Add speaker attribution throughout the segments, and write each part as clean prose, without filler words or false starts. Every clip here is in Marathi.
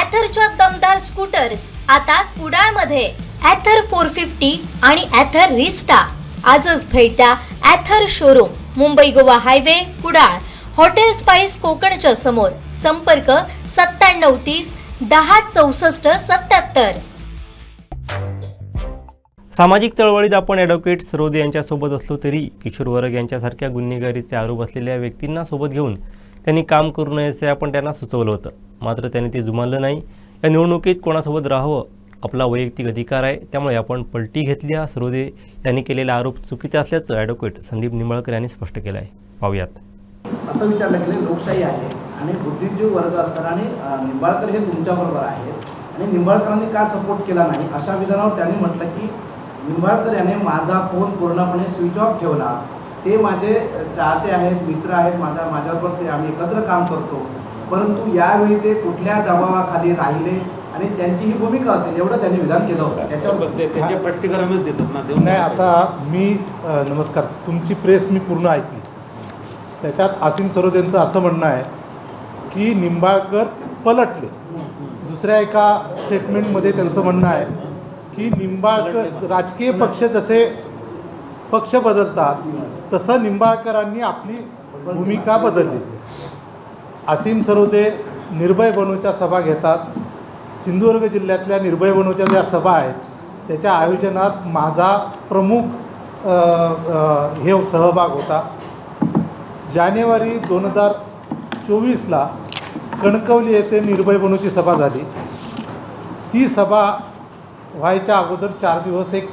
Speaker 1: ॲथरच्या दमदार स्कूटर्स आता कुडाळमध्ये. ॲथर 450 आणि ॲथर रिस्टा. आजच भेट द्या Ather showroom, Mumbai Goa highway, Kudal. Hotel spice कोकणच्या समोर. संपर्क 9730 10 64 77.
Speaker 2: सामाजिक चळवळीत आपण ॲडव्होकेट सरोदे यांच्यासोबत असलो तरी किशोर वर्ग यांच्यासारख्या गुन्हेगारीचे आरोप असलेल्या व्यक्तींना सोबत घेऊन त्यांनी काम करू नये असे आपण त्यांना सुचवलं होतं. मात्र त्यांनी ते जुमानलं नाही. या निवडणुकीत कोणासोबत राहावं आपला वैयक्तिक अधिकार आहे, त्यामुळे आपण पलटी घेतली. सरोदे यांनी केलेला आरोप चुकीचा असल्याचं ॲडव्होकेट संदीप निंबाळकर यांनी स्पष्ट केलं आहे. पाहूयात.
Speaker 3: असं विचारलं की लोकशाही आहे आणि बुद्धिजीवी वर्ग असतात आणि निंबाळकर हे तुमच्याबरोबर आहेत आणि निंबाळकरांनी का सपोर्ट केला नाही अशा विधानावर त्यांनी म्हटलं की निंबाळकर याने माझा फोन पूर्णपणे स्विच ऑफ ठेवला. ते माझे चाहते आहेत, मित्र आहेत, माझ्याबरोबर ते आम्ही एकत्र काम करतो, परंतु यावेळी ते कुठल्या दबावाखाली राहिले आणि त्यांची ही भूमिका असेल एवढं त्यांनी विधान केलं होतं.
Speaker 4: त्याच्या स्पष्टीकरणच देतात ना.
Speaker 5: नाही, आता मी नमस्कार, तुमची प्रेस मी पूर्ण ऐकली. त्याच्यात आसिम सरोदेंचं असं म्हणणं आहे की निंबाळकर पलटले. दुसऱ्या एका स्टेटमेंटमध्ये त्यांचं म्हणणं आहे की निंबाळकर राजकीय पक्ष जसे पक्ष बदलतात तसं निंबाळकरांनी आपली भूमिका बदलली. आसिम सरोदे निर्भय बनूच्या सभा घेतात. सिंधुदुर्ग जिल्ह्यातल्या निर्भय बनूच्या ज्या सभा आहेत त्याच्या आयोजनात माझा प्रमुख हे सहभाग होता. जानेवारी 2024ला कणकवली येथे निर्भय बनूची सभा झाली. ती सभा व्हायच्या अगोदर 4 दिवस एक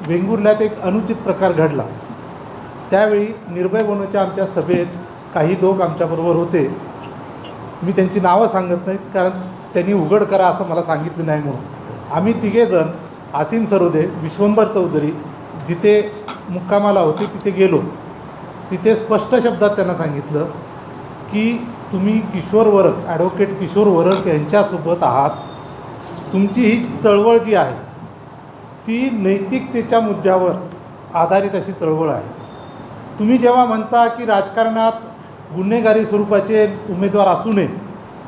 Speaker 5: वेंगुर्ल्यात एक अनुचित प्रकार घडला. त्यावेळी निर्भय बनूच्या आमच्या सभेत काही लोक आमच्याबरोबर होते. मी त्यांची नावं सांगत नाहीत कारण त्यांनी उघड करा असं मला सांगितलं नाही म्हणून. आम्ही तिघेजण आसिम सरोदे, विश्वंभर चौधरी जिथे मुक्कामाला होते तिथे गेलो. तिथे स्पष्ट शब्दात त्यांना सांगितलं की तुम्ही किशोर वर्ग, ॲडव्होकेट किशोर वर्ग यांच्यासोबत आहात. तुमची ही चळवळ जी आहे ती नैतिकतेच्या मुद्द्यावर आधारित अशी चळवळ आहे. तुम्ही जेव्हा म्हणता की राजकारणात गुन्हेगारी स्वरूपाचे उमेदवार असू नये,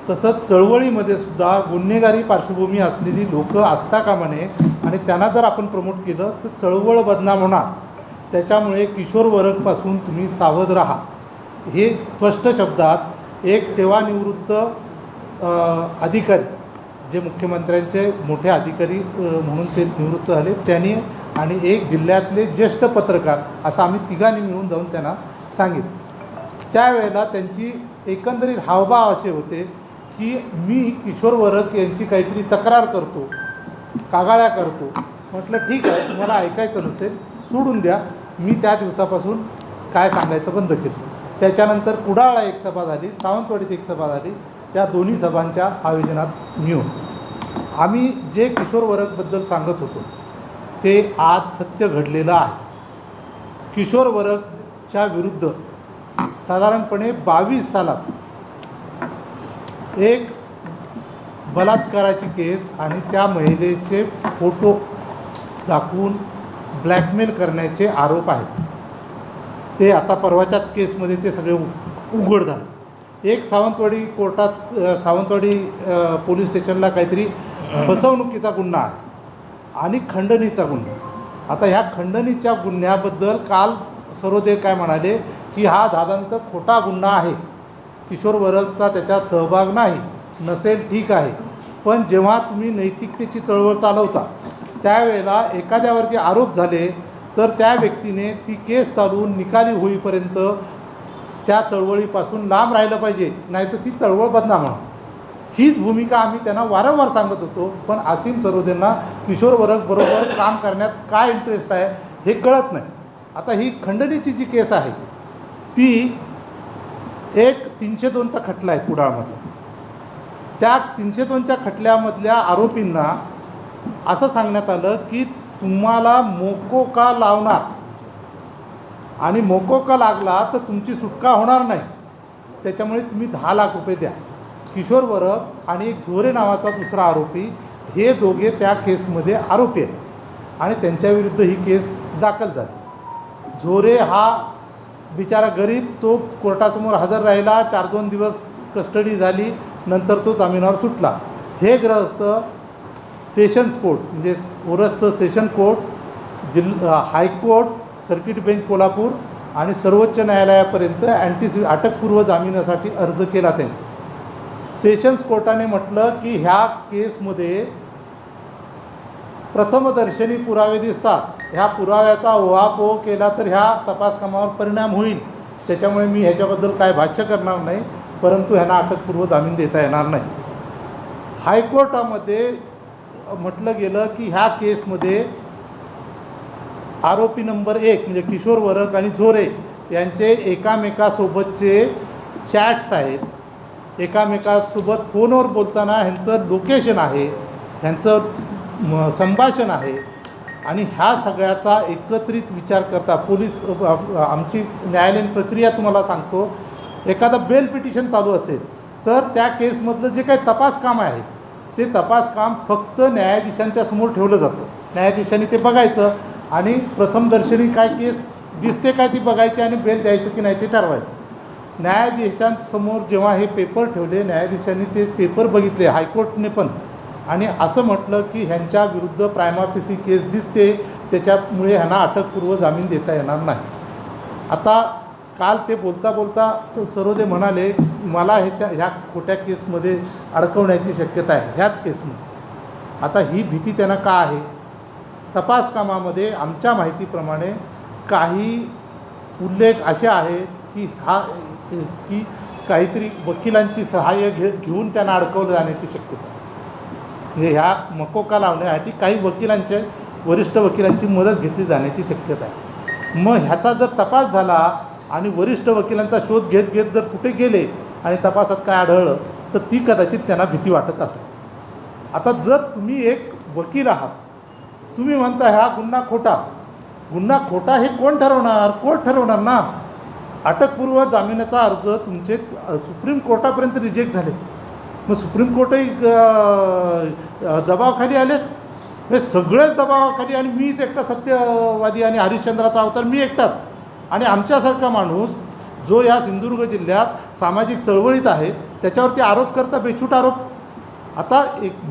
Speaker 5: तसंच चळवळीमध्ये सुद्धा गुन्हेगारी पार्श्वभूमी असलेली लोक असता कामा नये आणि त्यांना जर आपण प्रमोट केलं तर चळवळ बदनाम होणार. त्याच्यामुळे किशोर वर्गपासून तुम्ही सावध राहा. हे स्पष्ट शब्दात एक सेवानिवृत्त अधिकारी, जे मुख्यमंत्र्यांचे मोठे अधिकारी म्हणून ते निवृत्त झाले, त्यांनी आणि एक जिल्ह्यातले ज्येष्ठ पत्रकार असं आम्ही तिघांनी मिळून जाऊन त्यांना सांगितलं. त्यावेळेला त्यांची एकंदरीत हावभाव असे होते की मी किशोर वर्ग यांची काहीतरी तक्रार करतो, कागाळ्या करतो. म्हटलं ठीक आहे, तुम्हाला ऐकायचं नसेल सोडून द्या. मी त्या दिवसापासून काय सांगायचं बंद केलं. त्याच्यानंतर कुडाळला एक सभा झाली, सावंतवाडीत एक सभा झाली. त्या दोन्ही सभांच्या आयोजनात मिळून आम्ही जे किशोर वर्गबद्दल सांगत होतो ते आज सत्य घडलेलं आहे. किशोर वर्गच्या विरुद्ध साधारणपणे 22 सालात एक बलात्काराची केस आणि त्या महिलेचे फोटो दाखवून ब्लॅकमेल करण्याचे आरोप आहेत. ते आता परवाच्याच केसमध्ये ते सगळे उघड झालं. एक सावंतवाडी कोर्टात, सावंतवाडी पोलीस स्टेशनला काहीतरी फसवणुकीचा गुन्हा आहे आणि खंडणीचा गुन्हा. आता ह्या खंडणीच्या गुन्ह्याबद्दल काल सरोदे काय म्हणाले की हा दादांत खोटा गुन्हा आहे, किशोर वर्गचा त्याच्यात सहभाग नाही. नसेल ठीक आहे, पण जेव्हा तुम्ही नैतिकतेची चळवळ चालवता त्यावेळेला एखाद्यावरती आरोप झाले तर त्या व्यक्तीने ती केस चालवून निकाली होईपर्यंत त्या चळवळीपासून लांब राहिलं पाहिजे, नाहीतर ती चळवळ बदनाम होणार. हीच भूमिका आम्ही त्यांना वारंवार सांगत होतो. पण आसिम सरोदेंना किशोर वर्गबरोबर काम करण्यात काय इंटरेस्ट आहे हे कळत नाही. आता ही खंडणीची जी केस आहे ती एक 302चा खटला आहे कुडाळमधला. त्या 302च्या खटल्यामधल्या आरोपींना असं सांगण्यात आलं की तुम्हाला मोकोका लावणार आणि मोकोका लागला तर तुमची सुटका होणार नाही, त्याच्यामुळे तुम्ही 10 लाख रुपये द्या. किशोर वर्ग आणि एक झोरे नावाचा दुसरा आरोपी, हे दोघे त्या केसमध्ये आरोपी आहेत आणि त्यांच्याविरुद्ध ही केस दाखल झाली. झोरे हा बिचारा गरीब, तो कोर्टासमोर हजर राहिला, 4-2 दिवस कस्टडी झाली, नंतर तो जामिनावर सुटला. हे ग्रहस्थ सेशन्स कोर्ट म्हणजे ओरसचं session court, high court, circuit bench Kolhapur आणि सर्वोच्च न्यायालयापर्यंत अटकपूर्व जामिनासाठी अर्ज केला त्यांनी. सेशन्स कोर्टाने म्हटलं की ह्या केसमध्ये प्रथमदर्शनी पुरावे दिसतात, ह्या पुराव्याचा ओहापोह केला तर ह्या तपास कामावर परिणाम होईल, त्याच्यामुळे मी ह्याच्याबद्दल काय भाष्य करणार नाही, परंतु ह्यांना अटकपूर्व जामीन देता येणार नाही. हायकोर्टामध्ये म्हटलं गेलं की ह्या केसमध्ये आरोपी नंबर 1 म्हणजे किशोर वरक आणि झोरे यांचे एकामेकासोबतचे चॅट्स आहेत, एकामेकासोबत फोनवर बोलताना ह्यांचं लोकेशन आहे, ह्यांचं संभाषण आहे आणि ह्या सगळ्याचा एकत्रित विचार करता पोलीस आमची न्यायालयीन प्रक्रिया तुम्हाला सांगतो, एखादा बेल पिटिशन चालू असेल तर त्या केसमधलं जे काही तपास काम आहे ते तपास काम फक्त न्यायाधीशांच्या समोर ठेवलं जातं. न्यायाधीशांनी ते बघायचं आणि प्रथमदर्शनी काय केस दिसते काय ती बघायची आणि बेल द्यायचं की नाही ते ठरवायचं. न्यायाधीशांसमोर जेव्हा हे पेपर ठेवले, न्यायाधीशांनी ते पेपर बघितले हायकोर्टने पण, आणि असं म्हटलं की ह्यांच्या विरुद्ध प्रायमा फेसी केस दिसते, त्याच्यामुळे ह्यांना अटकपूर्व जामीन देता येणार नाही. आता काल ते बोलता बोलता सरोदे म्हणाले मला ह्या खोट्या केसमध्ये अडकवण्याची शक्यता आहे ह्याच केसमध्ये. आता ही भीती त्यांना का आहे? तपास कामामध्ये आमच्या माहितीप्रमाणे काही उल्लेख असे आहेत की काहीतरी वकिलांची सहाय्य घेऊन त्यांना अडकवलं जाण्याची शक्यता आहे. म्हणजे ह्या मकोका लावण्यासाठी काही वरिष्ठ वकिलांची मदत घेतली जाण्याची शक्यता आहे. मग ह्याचा जर तपास झाला आणि वरिष्ठ वकिलांचा शोध घेत जर कुठे गेले आणि तपासात काय आढळलं तर ती कदाचित त्यांना भीती वाटत असेल. आता जर तुम्ही एक वकील आहात, तुम्ही म्हणता हा गुन्हा खोटा हे कोण ठरवणार? कोर्ट ठरवणार ना. अटकपूर्व जामिनाचा अर्ज तुमचे सुप्रीम कोर्टापर्यंत रिजेक्ट झाले, मग सुप्रीम कोर्टही दबावाखाली आलेत, म्हणजे सगळेच दबावाखाली, आणि मीच एकटा सत्यवादी आणि हरिश्चंद्राचा अवतार मी एकटाच, आणि आमच्यासारखा माणूस जो या सिंधुदुर्ग जिल्ह्यात सामाजिक चळवळीत आहे त्याच्यावरती आरोप करता, बेछूट आरोप. आता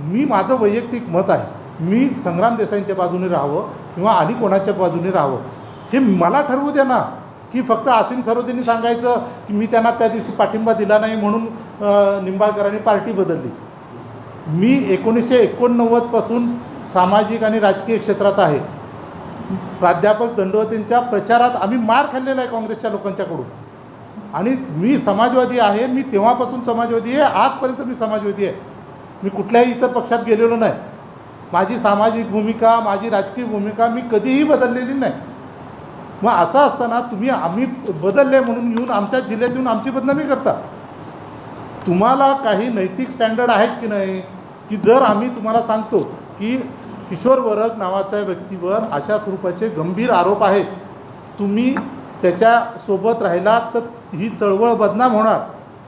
Speaker 5: मी माझं वैयक्तिक मत आहे, मी संग्राम देसाईंच्या बाजूने राहावं किंवा आणि कोणाच्या बाजूने राहावं हे मला ठरवू द्या ना, की फक्त आसिम सरोदेंनी सांगायचं की मी त्यांना त्या दिवशी पाठिंबा दिला नाही म्हणून निंबाळकरांनी पार्टी बदलली. मी 1989 पासून सामाजिक आणि राजकीय क्षेत्रात आहे. प्राध्यापक दंडवतेंच्या प्रचारात आम्ही मार खाल्लेला आहे काँग्रेसच्या लोकांच्याकडून, आणि मी समाजवादी आहे. मी तेव्हापासून समाजवादी आहे, आजपर्यंत मी समाजवादी आहे. मी कुठल्याही इतर पक्षात गेलेलो नाही. माझी सामाजिक भूमिका, माझी राजकीय भूमिका मी कधीही बदललेली नाही. मग असं असताना आम्ही बदलले म्हणून येऊन आमच्या जिल्ह्यात येऊन आमची बदनामी करता. तुम्हाला काही नैतिक स्टँडर्ड आहेत की नाही? की जर आम्ही तुम्हाला सांगतो की किशोर वरक नावाच्या व्यक्तीवर अशा स्वरूपाचे गंभीर आरोप आहेत, तुम्ही त्याच्यासोबत राहिला तर ही चळवळ बदनाम होणार,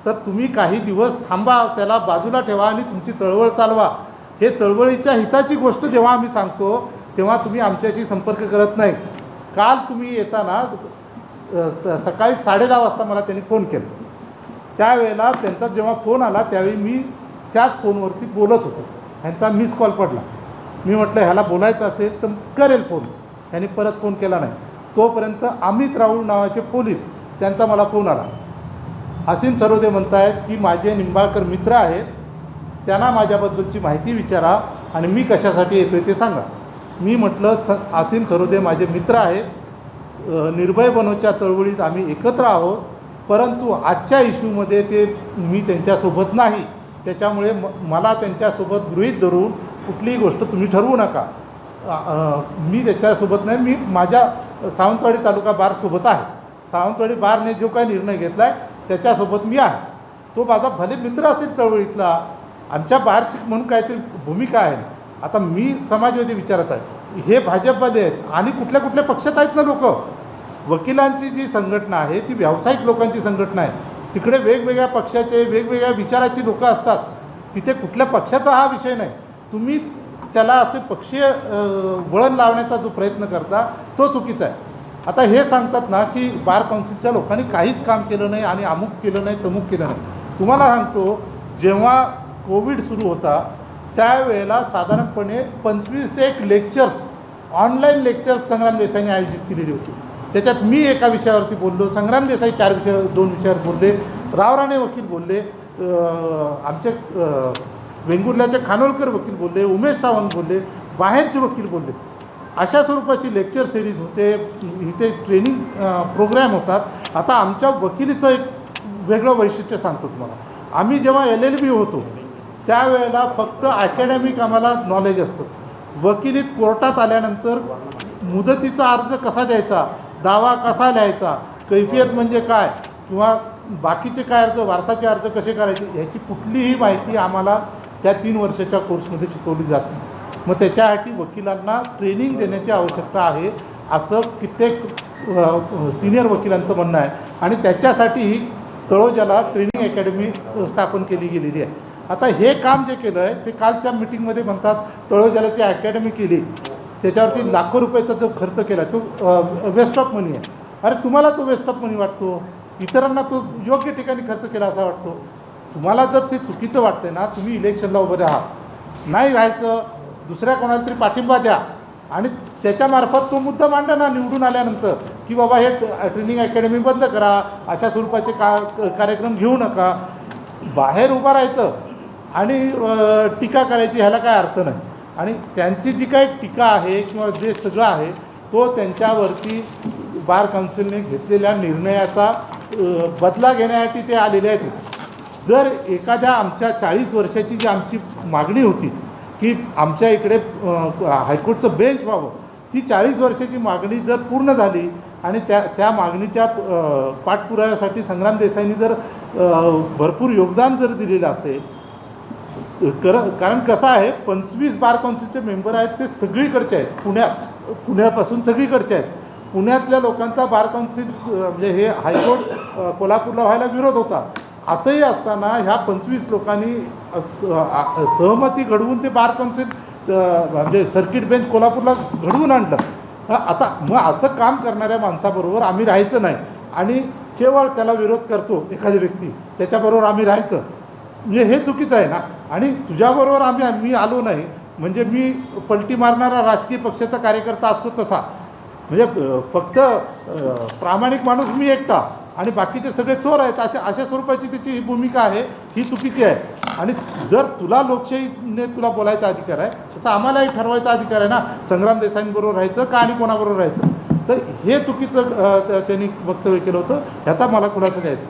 Speaker 5: तर तुम्ही काही दिवस थांबा, त्याला बाजूला ठेवा आणि तुमची चळवळ चालवा. हे चळवळीच्या हिताची गोष्ट जेव्हा आम्ही सांगतो तेव्हा तुम्ही आमच्याशी संपर्क करत नाही. काल तुम्ही येताना सकाळी 10:30 वाजता मला त्यांनी फोन केला. त्यावेळेला त्यांचा जेव्हा फोन आला त्यावेळी मी त्याच फोनवरती बोलत होतो. ह्यांचा मिस कॉल पडला. मी म्हटलं ह्याला बोलायचं असेल तर करेल फोन. त्यांनी परत फोन केला नाही. तोपर्यंत अमित राऊळ नावाचे पोलीस, त्यांचा मला फोन आला. आसिम सरोदे म्हणत आहेत की माझे निंबाळकर मित्र आहेत, त्यांना माझ्याबद्दलची माहिती विचारा आणि मी कशासाठी येतो आहे ते सांगा. मी म्हटलं आसिम सरोदे माझे मित्र आहेत, निर्भय बनोच्या चळवळीत आम्ही एकत्र आहोत, परंतु आजच्या इश्यूमध्ये मी त्यांच्यासोबत नाही, त्याच्यामुळे मला त्यांच्यासोबत गृहीत धरून कुठलीही गोष्ट तुम्ही ठरवू नका. मी त्याच्यासोबत नाही, मी माझ्या सावंतवाडी तालुका बारसोबत आहे. सावंतवाडी बारने जो काही निर्णय घेतला आहे त्याच्यासोबत मी आहे. तो माझा भले मित्र असेल चळवळीतला, आमच्या बारची म्हणून काहीतरी भूमिका आहे. आता मी समाजवादी विचाराचा आहे, हे भाजपवाले आहेत आणि कुठल्या कुठल्या पक्षात आहेत ना लोक. वकिलांची जी संघटना आहे ती व्यावसायिक लोकांची संघटना आहे. तिकडे वेगवेगळ्या पक्षाचे वेगवेगळ्या विचाराची लोकं असतात. तिथे कुठल्या पक्षाचा हा विषय नाही. तुम्ही त्याला असे पक्षीय वळण लावण्याचा जो प्रयत्न करता तो चुकीचा आहे. आता हे सांगतात ना की बार काउन्सिलच्या लोकांनी काहीच काम केलं नाही आणि अमुक केलं नाही तमुक केलं नाही. तुम्हाला सांगतो, जेव्हा कोविड सुरू होता त्यावेळेला साधारणपणे 25 लेक्चर्स, ऑनलाईन लेक्चर्स संग्राम देसाईंनी आयोजित केलेली होती. त्याच्यात मी एका विषयावरती बोललो, संग्राम देसाई 2 विषयावर बोलले, रावराणे वकील बोलले, आमचे वेंगुर्ल्याचे खानोलकर वकील बोलले, उमेश सावंत बोलले, बाहेरचे वकील बोलले. अशा स्वरूपाची लेक्चर सिरीज होते, इथे ट्रेनिंग प्रोग्रॅम होतात. आता आमच्या वकिलीचं एक वेगळं वैशिष्ट्य सांगतो तुम्हाला. आम्ही जेव्हा LLB होतो त्यावेळेला फक्त अकॅडमिक आम्हाला नॉलेज असतं. वकिलीत कोर्टात आल्यानंतर मुदतीचा अर्ज कसा द्यायचा, दावा कसा लिहायचा, कैफियत म्हणजे काय, किंवा बाकीचे काय अर्ज, वारसाचे अर्ज कसे करायचे, ह्याची कुठलीही माहिती आम्हाला त्या 3 वर्षाच्या कोर्समध्ये शिकवली जात नाही. मग त्याच्यासाठी वकिलांना ट्रेनिंग देण्याची आवश्यकता आहे असं कित्येक सिनियर वकिलांचं म्हणणं आहे. आणि त्याच्यासाठी ही तळोजाला ट्रेनिंग अकॅडमी स्थापन केली गेलेली आहे. आता हे काम जे केलं आहे ते कालच्या मिटिंगमध्ये म्हणतात तळोजालाची अकॅडमी केली, त्याच्यावरती लाखो रुपयाचा जो खर्च केला तो वेस्ट ऑफ मनी आहे. अरे तुम्हाला तो वेस्ट ऑफ मनी वाटतो, इतरांना तो योग्य ठिकाणी खर्च केला असा वाटतो. तुम्हाला जर ते चुकीचं वाटतंय ना, तुम्ही इलेक्शनला उभं राहा, नाही राहायचं, दुसऱ्या कोणाला तरी पाठिंबा द्या आणि त्याच्यामार्फत तो मुद्दा मांडा ना निवडून आल्यानंतर, की बाबा हे ट्रेनिंग अकॅडमी बंद करा, अशा स्वरूपाचे कार्यक्रम घेऊ नका. बाहेर उभं राहायचं आणि टीका करायची ह्याला काय अर्थ नाही. आणि त्यांची जी काही टीका आहे किंवा जे सगळं आहे तो त्यांच्यावरती बार काउन्सिलने घेतलेल्या निर्णयाचा बदला घेण्यासाठी ते आलेले आहेत. जर एखाद्या आमच्या 40 वर्षाची जी आमची मागणी होती की आमच्या इकडे हायकोर्टचं बेंच व्हावं, ती 40 वर्षाची मागणी जर पूर्ण झाली आणि त्या मागणीच्या पाठपुराव्यासाठी संग्राम देसाईंनी जर भरपूर योगदान जर दिलेलं असेल, कारण कसं आहे 25 बार काउन्सिलचे मेंबर आहेत ते सगळीकडचे आहेत, पुण्यापासून सगळीकडचे आहेत. पुण्यातल्या लोकांचा बार काउन्सिल म्हणजे हे हायकोर्ट कोल्हापूरला व्हायला विरोध होता. असंही असताना ह्या 25 लोकांनी सहमती घडवून ते बार काउन्सिल म्हणजे सर्किट बेंच कोल्हापूरला घडवून आणलं. आता मग असं काम करणाऱ्या माणसाबरोबर आम्ही राहायचं नाही आणि केवळ त्याला विरोध करतो एखादी व्यक्ती, त्याच्याबरोबर आम्ही राहायचं म्हणजे हे चुकीचं आहे ना. आणि तुझ्याबरोबर मी आलो नाही म्हणजे मी पलटी मारणारा राजकीय पक्षाचा कार्यकर्ता असतो तसा, म्हणजे फक्त प्रामाणिक माणूस मी एकटा आणि बाकीचे सगळे चोर आहेत अशा स्वरूपाची त्याची ही भूमिका आहे, ही चुकीची आहे. आणि जर तुला लोकशाहीने तुला बोलायचा अधिकार आहे तसं आम्हालाही ठरवायचा अधिकार आहे ना, संग्राम देसाईंबरोबर राहायचं का आणि कोणाबरोबर राहायचं. तर हे चुकीचं त्यांनी वक्तव्य केलं होतं, ह्याचा मला खुलासा द्यायचा.